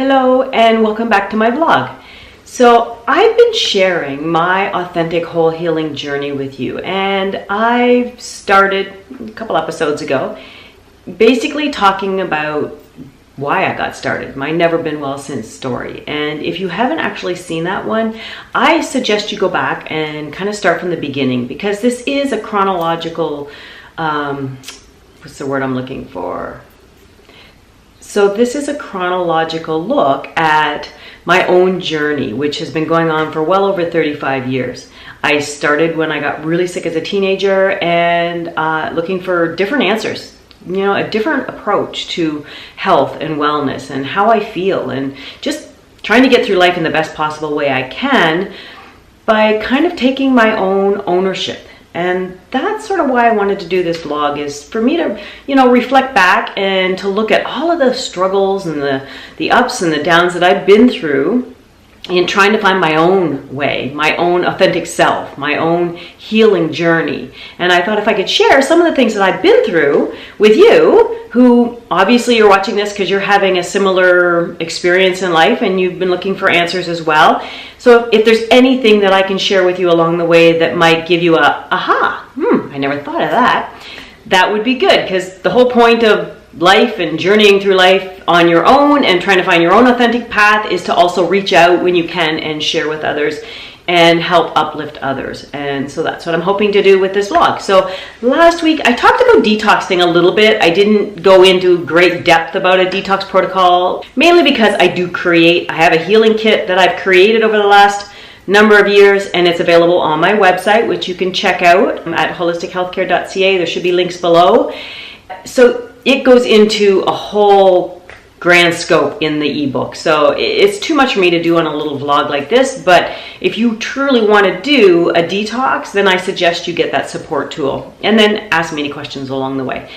Hello and welcome back to my vlog. So I've been sharing my authentic whole healing journey with you, and I started a couple episodes ago basically talking about why I got started, my never been well since story. And if you haven't actually seen that one, I suggest you go back and kind of start from the beginning, because this is a chronological, what's the word I'm looking for? So this is a chronological look at my own journey, which has been going on for well over 35 years. I started when I got really sick as a teenager and looking for different answers, you know, a different approach to health and wellness and how I feel, and just trying to get through life in the best possible way I can by kind of taking my own ownership. And that's sort of why I wanted to do this vlog, is for me to, you know, reflect back and to look at all of the struggles and the ups and the downs that I've been through in trying to find my own way, my own authentic self, my own healing journey. And I thought if I could share some of the things that I've been through with you, who obviously you're watching this because you're having a similar experience in life and you've been looking for answers as well. So if there's anything that I can share with you along the way that might give you a aha, I never thought of that, that would be good, because the whole point of life and journeying through life on your own and trying to find your own authentic path is to also reach out when you can and share with others and help uplift others. And so that's what I'm hoping to do with this vlog. So last week I talked about detoxing a little bit. I didn't go into great depth about a detox protocol, mainly because I have a healing kit that I've created over the last number of years, and it's available on my website, which you can check out at holistichealthcare.ca. There should be links below. So it goes into a whole grand scope in the ebook. So it's too much for me to do on a little vlog like this, but if you truly want to do a detox, then I suggest you get that support tool and then ask me any questions along the way.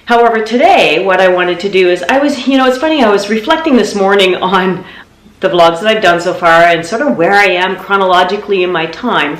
However, today what I wanted to do is it's funny, I was reflecting this morning on the vlogs that I've done so far and sort of where I am chronologically in my time.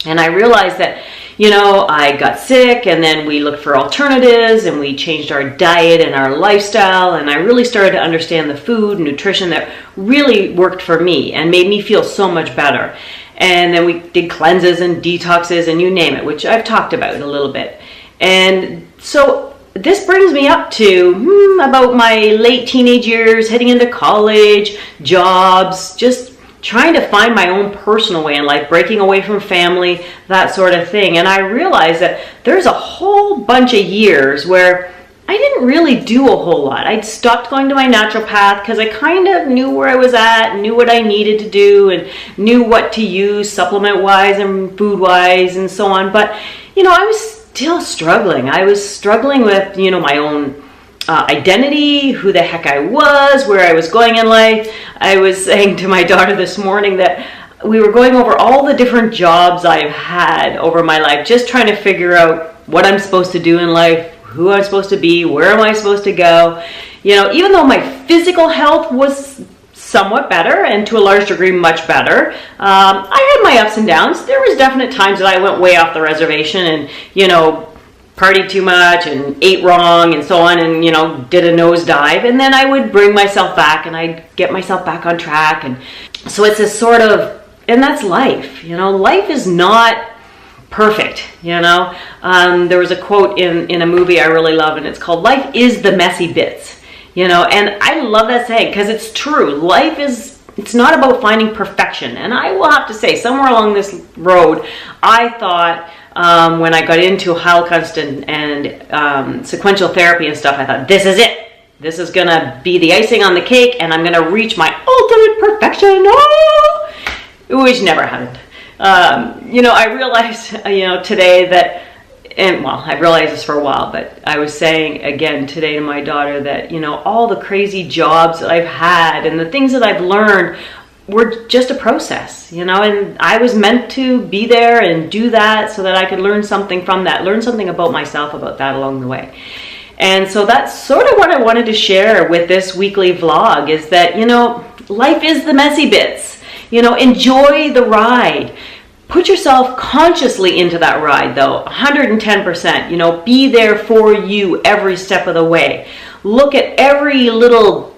And I realized that, I got sick, and then we looked for alternatives and we changed our diet and our lifestyle, and I really started to understand the food and nutrition that really worked for me and made me feel so much better. And then we did cleanses and detoxes and you name it, which I've talked about a little bit. And so this brings me up to about my late teenage years, heading into college, jobs, just trying to find my own personal way in life, breaking away from family, that sort of thing. And I realized that there's a whole bunch of years where I didn't really do a whole lot. I'd stopped going to my naturopath because I kind of knew where I was at, knew what I needed to do, and knew what to use supplement-wise and food-wise and so on. But, I was still struggling. I was struggling with, my own identity, who the heck I was, where I was going in life. I was saying to my daughter this morning that we were going over all the different jobs I've had over my life, just trying to figure out what I'm supposed to do in life, who I'm supposed to be, where am I supposed to go. Even though my physical health was somewhat better, and to a large degree much better, I had my ups and downs. There was definite times that I went way off the reservation and, partied too much and ate wrong and so on, and did a nosedive, and then I would bring myself back and I'd get myself back on track. And so it's this sort of, and that's life. Life is not perfect. There was a quote in a movie I really love, and it's called "Life is the messy bits." And I love that saying because it's true. It's not about finding perfection. And I will have to say, somewhere along this road, I thought, when I got into Heilkunst and sequential therapy and stuff, I thought, this is it. This is going to be the icing on the cake, and I'm going to reach my ultimate perfection. Oh! Which never happened. I realized, today that, I've realized this for a while, but I was saying again today to my daughter that, all the crazy jobs that I've had and the things that I've learned were just a process, and I was meant to be there and do that so that I could learn something from that, learn something about myself about that along the way. And so that's sort of what I wanted to share with this weekly vlog, is that, life is the messy bits. Enjoy the ride. Put yourself consciously into that ride though, 110%, be there for you every step of the way. Look at every little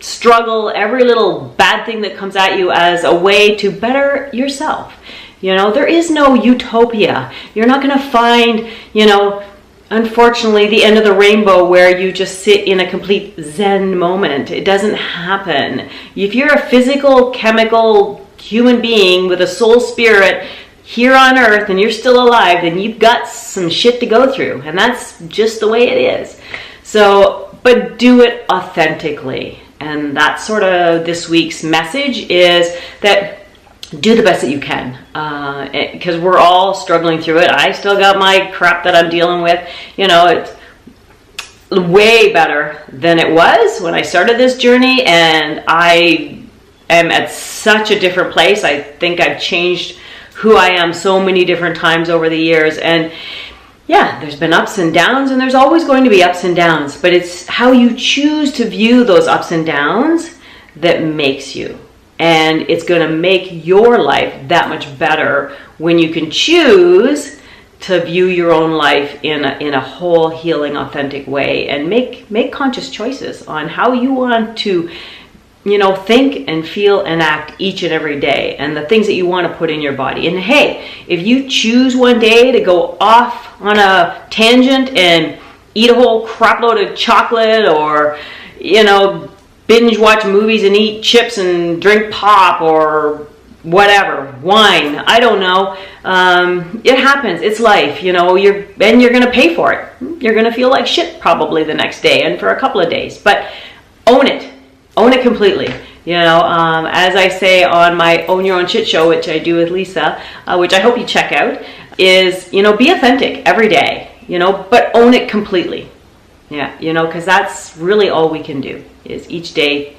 struggle, every little bad thing that comes at you as a way to better yourself. You know, there is no utopia. You're not going to find, you know, unfortunately, the end of the rainbow where you just sit in a complete Zen moment. It doesn't happen. If you're a physical, chemical human being with a soul spirit here on earth and you're still alive, then you've got some shit to go through. And that's just the way it is. So, but do it authentically. And that's sort of this week's message, is that do the best that you can, because we're all struggling through it. I still got my crap that I'm dealing with. You know, it's way better than it was when I started this journey, and I am at such a different place. I think I've changed who I am so many different times over the years, and yeah, there's been ups and downs, and there's always going to be ups and downs, but it's how you choose to view those ups and downs that makes you. And it's going to make your life that much better when you can choose to view your own life in a whole, healing, authentic way, and make conscious choices on how you want to, you know, think and feel and act each and every day, and the things that you want to put in your body. And hey, if you choose one day to go off on a tangent and eat a whole crap load of chocolate, or, you know, binge watch movies and eat chips and drink pop or whatever, wine, I don't know. It happens. It's life, you know. You're going to pay for it. You're going to feel like shit probably the next day and for a couple of days. But own it. Own it completely. You know, as I say on my Own Your Own Shit show, which I do with Lisa, which I hope you check out, is, you know, be authentic every day, you know, but own it completely. Yeah, you know, because that's really all we can do, is each day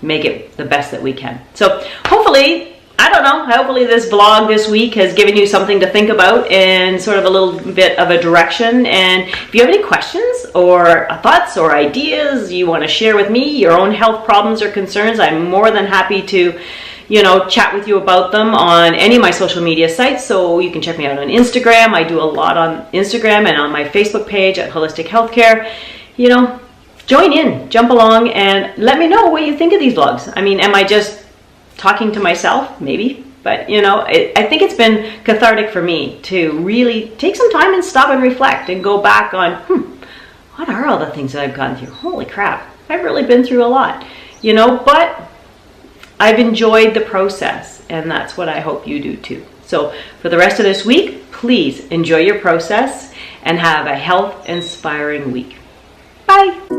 make it the best that we can. So hopefully, I don't know, hopefully this vlog this week has given you something to think about and sort of a little bit of a direction. And if you have any questions or thoughts or ideas you want to share with me, your own health problems or concerns, I'm more than happy to, you know, chat with you about them on any of my social media sites. So you can check me out on Instagram. I do a lot on Instagram and on my Facebook page at Holistic Healthcare. You know, join in, jump along, and let me know what you think of these vlogs. I mean, am I just talking to myself? Maybe. But, you know, I think it's been cathartic for me to really take some time and stop and reflect and go back on, what are all the things that I've gone through? Holy crap, I've really been through a lot, you know, but I've enjoyed the process, and that's what I hope you do too. So for the rest of this week, please enjoy your process and have a health-inspiring week. Bye.